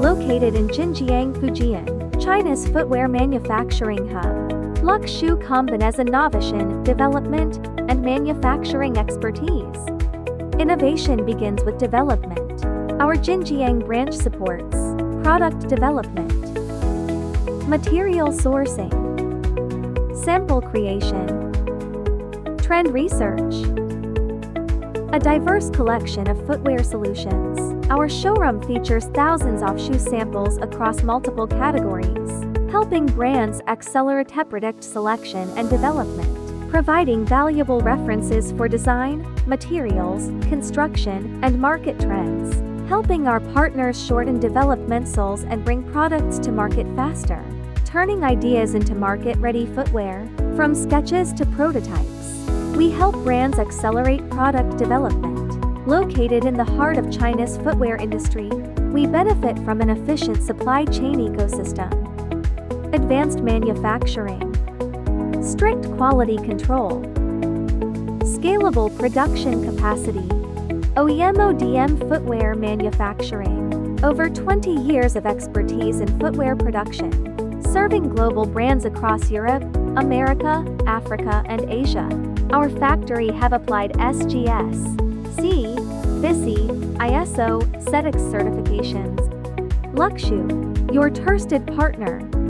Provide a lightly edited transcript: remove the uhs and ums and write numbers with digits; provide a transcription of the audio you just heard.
Located in Jinjiang, Fujian, China's footwear manufacturing hub, Lux Shoe combines innovation, development, and manufacturing expertise. Innovation begins with development. Our Jinjiang branch supports product development, material sourcing, sample creation, trend research, a diverse collection of footwear solutions. Our showroom features thousands of shoe samples across multiple categories, helping brands accelerate product selection and development, providing valuable references for design, materials, construction, and market trends, helping our partners shorten development cycles and bring products to market faster, turning ideas into market-ready footwear. From sketches to prototypes, we help brands accelerate product development. Located in the heart of China's footwear industry, we benefit from an efficient supply chain ecosystem, advanced manufacturing, strict quality control, scalable production capacity, OEM ODM footwear manufacturing, over 20 years of expertise in footwear production, serving global brands across Europe, America, Africa, and Asia. Our factory have applied SGS, C, BISI, ISO, CETIX certifications. Lux Shoe, your trusted partner.